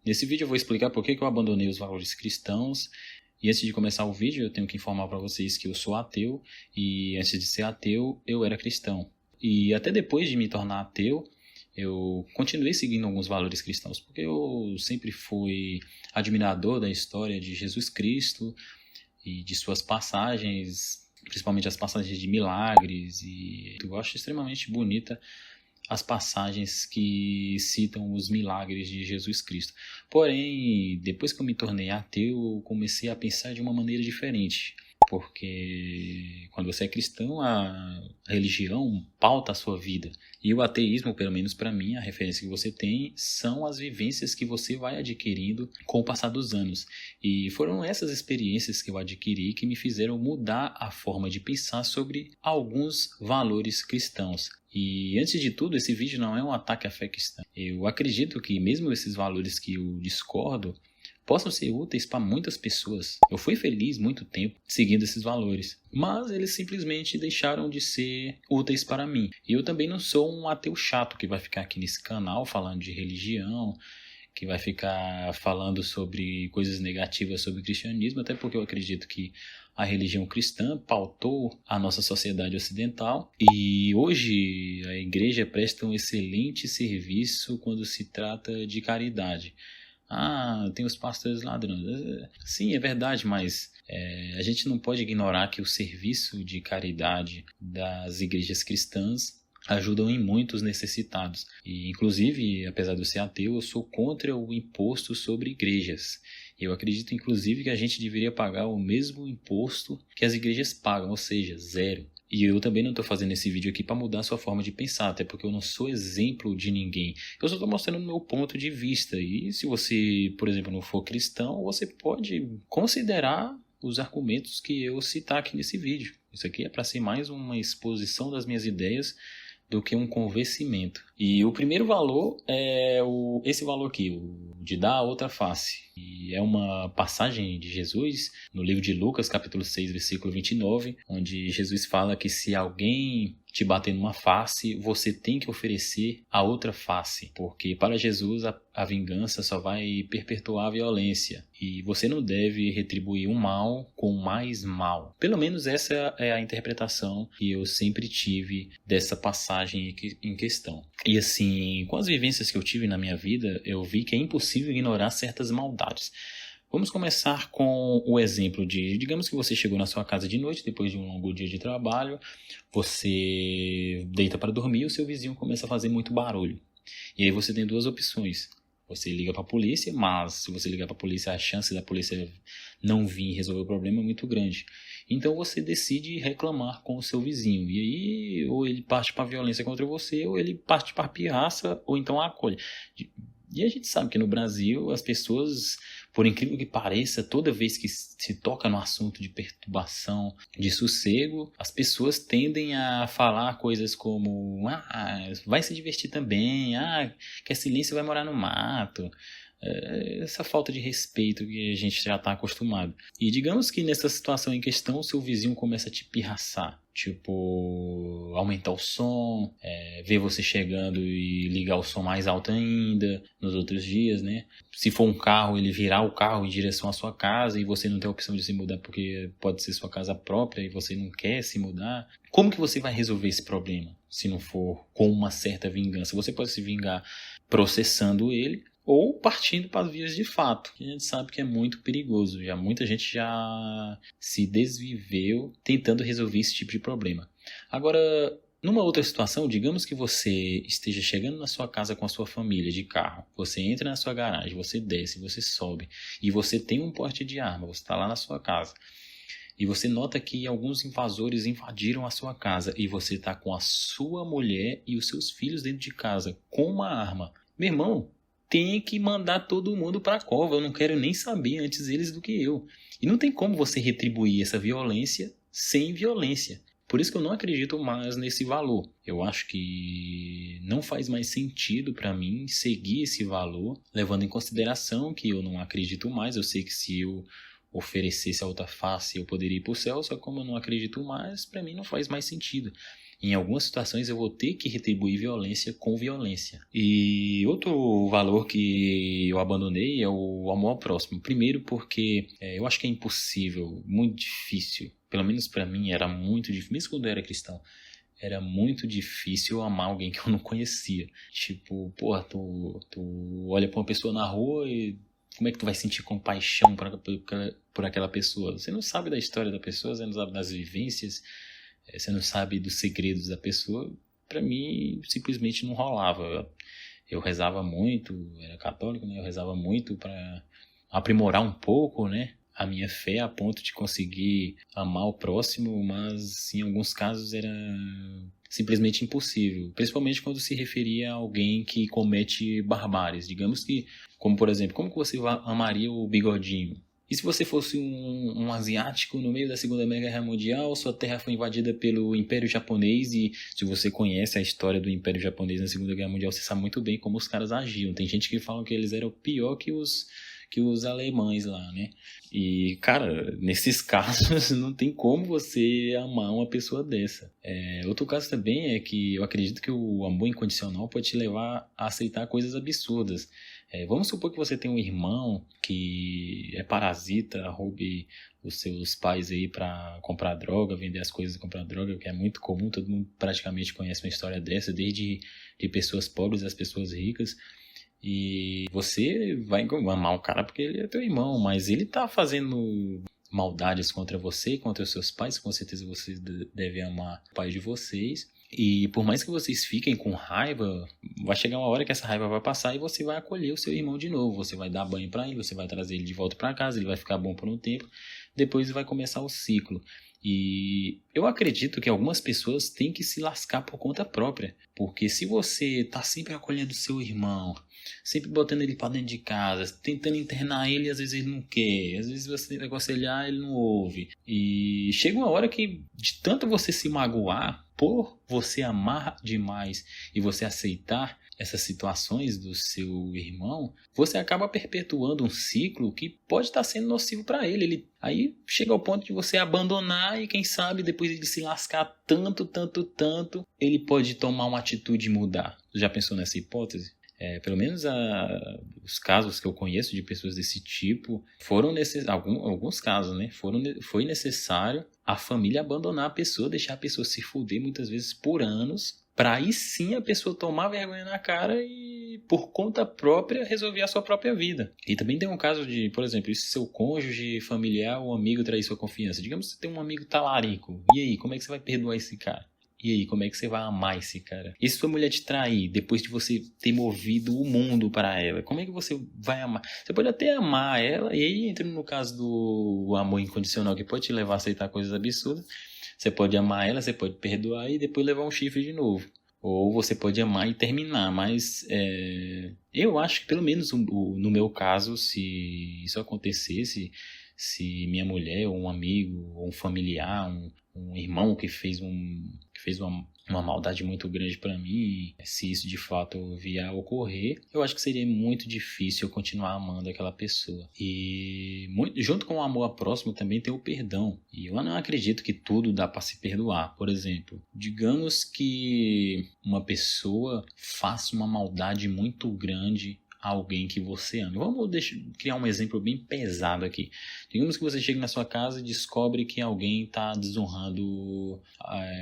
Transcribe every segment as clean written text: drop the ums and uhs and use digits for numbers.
Nesse vídeo eu vou explicar por que eu abandonei os valores cristãos. E antes de começar o vídeo, eu tenho que informar para vocês que eu sou ateu. E antes de ser ateu, eu era cristão. E até depois de me tornar ateu, eu continuei seguindo alguns valores cristãos. Porque eu sempre fui admirador da história de Jesus Cristo e de suas passagens, principalmente as passagens de milagres. E eu acho extremamente bonita as passagens que citam os milagres de Jesus Cristo. Porém, depois que eu me tornei ateu, eu comecei a pensar de uma maneira diferente. Porque quando você é cristão, a religião pauta a sua vida. E o ateísmo, pelo menos para mim, a referência que você tem são as vivências que você vai adquirindo com o passar dos anos. E foram essas experiências que eu adquiri que me fizeram mudar a forma de pensar sobre alguns valores cristãos. E antes de tudo, esse vídeo não é um ataque à fé cristã. Eu acredito que mesmo esses valores que eu discordo possam ser úteis para muitas pessoas. Eu fui feliz muito tempo seguindo esses valores, mas eles simplesmente deixaram de ser úteis para mim. E eu também não sou um ateu chato que vai ficar aqui nesse canal falando de religião, que vai ficar falando sobre coisas negativas sobre o cristianismo, até porque eu acredito que a religião cristã pautou a nossa sociedade ocidental e hoje a igreja presta um excelente serviço quando se trata de caridade. Tem os pastores ladrões. Sim, é verdade, mas a gente não pode ignorar que o serviço de caridade das igrejas cristãs ajudam em muitos necessitados. E, inclusive, apesar de eu ser ateu, eu sou contra o imposto sobre igrejas. Eu acredito, inclusive, que a gente deveria pagar o mesmo imposto que as igrejas pagam, ou seja, zero. E eu também não estou fazendo esse vídeo aqui para mudar a sua forma de pensar, até porque eu não sou exemplo de ninguém. Eu só estou mostrando o meu ponto de vista. E se você, por exemplo, não for cristão, você pode considerar os argumentos que eu citar aqui nesse vídeo. Isso aqui é para ser mais uma exposição das minhas ideias do que um convencimento. E o primeiro valor é esse valor aqui, o de dar a outra face. E é uma passagem de Jesus no livro de Lucas, capítulo 6, versículo 29, onde Jesus fala que se alguém te bater numa face, você tem que oferecer a outra face, porque para Jesus a vingança só vai perpetuar a violência e você não deve retribuir o mal com mais mal. Pelo menos essa é a interpretação que eu sempre tive dessa passagem em questão. E assim, com as vivências que eu tive na minha vida, eu vi que é impossível ignorar certas maldades. Vamos começar com o exemplo de, digamos que você chegou na sua casa de noite, depois de um longo dia de trabalho, você deita para dormir e o seu vizinho começa a fazer muito barulho. E aí você tem duas opções. Você liga para a polícia, mas se você ligar para a polícia, a chance da polícia não vir resolver o problema é muito grande. Então você decide reclamar com o seu vizinho. E aí, ou ele parte para a violência contra você, ou ele parte para a pirraça, ou então a acolhe. E a gente sabe que no Brasil as pessoas, por incrível que pareça, toda vez que se toca no assunto de perturbação, de sossego, as pessoas tendem a falar coisas como vai se divertir também, quer silêncio vai morar no mato. Essa falta de respeito que a gente já está acostumado. E digamos que nessa situação em questão, o seu vizinho começa a te pirraçar. Tipo, aumentar o som, ver você chegando e ligar o som mais alto ainda nos outros dias, né? Se for um carro, ele virar o carro em direção à sua casa e você não tem a opção de se mudar porque pode ser sua casa própria e você não quer se mudar. Como que você vai resolver esse problema se não for com uma certa vingança? Você pode se vingar processando ele, ou partindo para as vias de fato, que a gente sabe que é muito perigoso. Muita gente já se desviveu tentando resolver esse tipo de problema. Agora, numa outra situação, digamos que você esteja chegando na sua casa com a sua família de carro. Você entra na sua garagem, você desce, você sobe e você tem um porte de arma, você está lá na sua casa. E você nota que alguns invasores invadiram a sua casa e você está com a sua mulher e os seus filhos dentro de casa com uma arma. Meu irmão, tem que mandar todo mundo para a cova. Eu não quero nem saber antes eles do que eu. E não tem como você retribuir essa violência sem violência. Por isso que eu não acredito mais nesse valor. Eu acho que não faz mais sentido para mim seguir esse valor, levando em consideração que eu não acredito mais. Eu sei que se eu oferecesse a outra face eu poderia ir para o céu, só como eu não acredito mais, para mim não faz mais sentido. em algumas situações eu vou ter que retribuir violência com violência. E outro valor que eu abandonei é o amor ao próximo. Primeiro porque eu acho que é impossível, muito difícil, pelo menos para mim era muito difícil, mesmo quando eu era cristão, era muito difícil amar alguém que eu não conhecia. Tipo, porra, tu olha pra uma pessoa na rua e como é que tu vai sentir compaixão por aquela pessoa? Você não sabe da história da pessoa, você não sabe das vivências, você não sabe dos segredos da pessoa. Pra mim, simplesmente não rolava. Eu rezava muito, era católico, né? Eu rezava muito pra aprimorar um pouco, né? A minha fé a ponto de conseguir amar o próximo, mas em alguns casos era simplesmente impossível, principalmente quando se referia a alguém que comete barbáries. Digamos que, como por exemplo, como que você amaria o Bigodinho? E se você fosse um asiático no meio da Segunda Guerra Mundial, sua terra foi invadida pelo Império Japonês e se você conhece a história do Império Japonês na Segunda Guerra Mundial, você sabe muito bem como os caras agiam. Tem gente que fala que eles eram pior que os alemães lá, né? E, cara, nesses casos não tem como você amar uma pessoa dessa. Outro caso também é que eu acredito que o amor incondicional pode te levar a aceitar coisas absurdas. Vamos supor que você tem um irmão que é parasita, roube os seus pais aí pra comprar droga, vender as coisas e comprar droga, que é muito comum, todo mundo praticamente conhece uma história dessa, desde de pessoas pobres às pessoas ricas. E você vai amar o cara porque ele é teu irmão, mas ele tá fazendo maldades contra você, contra os seus pais, com certeza vocês devem amar o pai de vocês. E por mais que vocês fiquem com raiva, vai chegar uma hora que essa raiva vai passar e você vai acolher o seu irmão de novo. Você vai dar banho pra ele, você vai trazer ele de volta pra casa, ele vai ficar bom por um tempo, depois vai começar o ciclo. E eu acredito que algumas pessoas têm que se lascar por conta própria, porque se você tá sempre acolhendo seu irmão, sempre botando ele pra dentro de casa, tentando internar ele, às vezes ele não quer, às vezes você tenta aconselhar, ele não ouve. E chega uma hora que, de tanto você se magoar, por você amar demais e você aceitar essas situações do seu irmão, você acaba perpetuando um ciclo que pode estar sendo nocivo para ele. Aí chega ao ponto de você abandonar e quem sabe depois ele se lascar tanto, ele pode tomar uma atitude e mudar. Você já pensou nessa hipótese? Pelo menos os casos que eu conheço de pessoas desse tipo foram alguns casos, né? Foi necessário a família abandonar a pessoa, deixar a pessoa se fuder muitas vezes por anos, para aí sim a pessoa tomar vergonha na cara e por conta própria resolver a sua própria vida. E também tem um caso de, por exemplo, se seu cônjuge, familiar ou amigo trair sua confiança. Digamos que você tem um amigo talarico. E aí, como é que você vai perdoar esse cara? E aí, como é que você vai amar esse cara? E se sua mulher te trair, depois de você ter movido o mundo para ela, como é que você vai amar? Você pode até amar ela, e aí entra no caso do amor incondicional, que pode te levar a aceitar coisas absurdas. Você pode amar ela, você pode perdoar e depois levar um chifre de novo. Ou você pode amar e terminar, mas eu acho que pelo menos no meu caso, se isso acontecesse, se minha mulher ou um amigo ou um familiar, um irmão que fez uma maldade muito grande para mim, se isso de fato vier a ocorrer, eu acho que seria muito difícil eu continuar amando aquela pessoa. E junto com o amor ao próximo também tem o perdão. E eu não acredito que tudo dá para se perdoar. Por exemplo, digamos que uma pessoa faça uma maldade muito grande a alguém que você ama. Vamos criar um exemplo bem pesado aqui. Digamos que você chega na sua casa e descobre que alguém está desonrando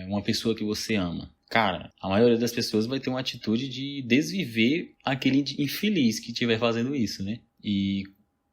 uma pessoa que você ama. Cara, a maioria das pessoas vai ter uma atitude de desviver aquele infeliz que estiver fazendo isso, né? E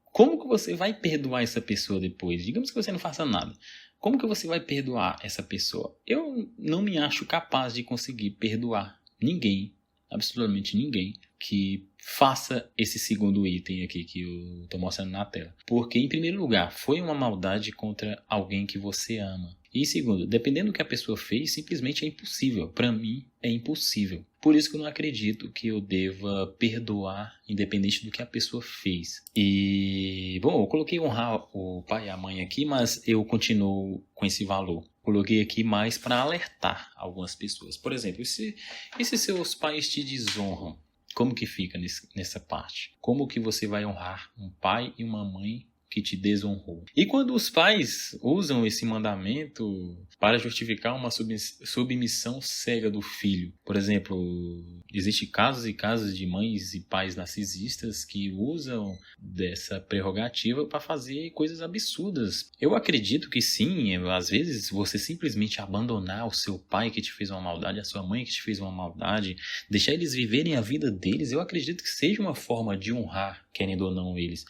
como que você vai perdoar essa pessoa depois? Digamos que você não faça nada. Como que você vai perdoar essa pessoa? Eu não me acho capaz de conseguir perdoar ninguém, absolutamente ninguém, que faça esse segundo item aqui que eu estou mostrando na tela. Porque, em primeiro lugar, foi uma maldade contra alguém que você ama. E segundo, dependendo do que a pessoa fez, simplesmente é impossível. Para mim, é impossível. Por isso que eu não acredito que eu deva perdoar, independente do que a pessoa fez. E, bom, eu coloquei honrar o pai e a mãe aqui, mas eu continuo com esse valor. Coloquei aqui mais para alertar algumas pessoas. Por exemplo, e se seus pais te desonram? Como que fica nessa parte? Como que você vai honrar um pai e uma mãe que te desonrou. E quando os pais usam esse mandamento para justificar uma submissão cega do filho, por exemplo, existem casos e casos de mães e pais narcisistas que usam dessa prerrogativa para fazer coisas absurdas. Eu acredito que sim, às vezes você simplesmente abandonar o seu pai que te fez uma maldade, a sua mãe que te fez uma maldade, deixar eles viverem a vida deles, eu acredito que seja uma forma de honrar, querendo ou não, eles.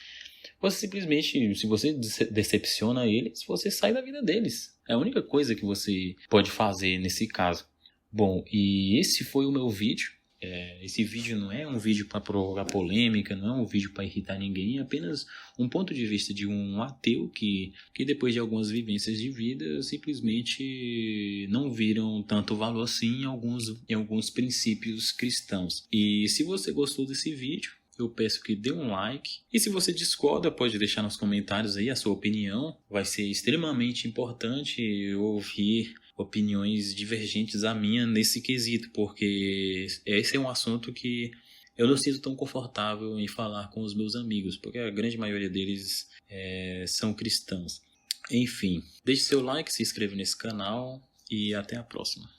Você simplesmente, se você decepciona eles, você sai da vida deles. É a única coisa que você pode fazer nesse caso. Bom, e esse foi o meu vídeo. Esse vídeo não é um vídeo para provocar polêmica, não é um vídeo para irritar ninguém, é apenas um ponto de vista de um ateu que depois de algumas vivências de vida simplesmente não viram tanto valor assim em alguns princípios cristãos. E se você gostou desse vídeo, eu peço que dê um like. E se você discorda, pode deixar nos comentários aí a sua opinião. Vai ser extremamente importante ouvir opiniões divergentes à minha nesse quesito, porque esse é um assunto que eu não sinto tão confortável em falar com os meus amigos, porque a grande maioria deles são cristãos. Enfim, deixe seu like, se inscreva nesse canal e até a próxima.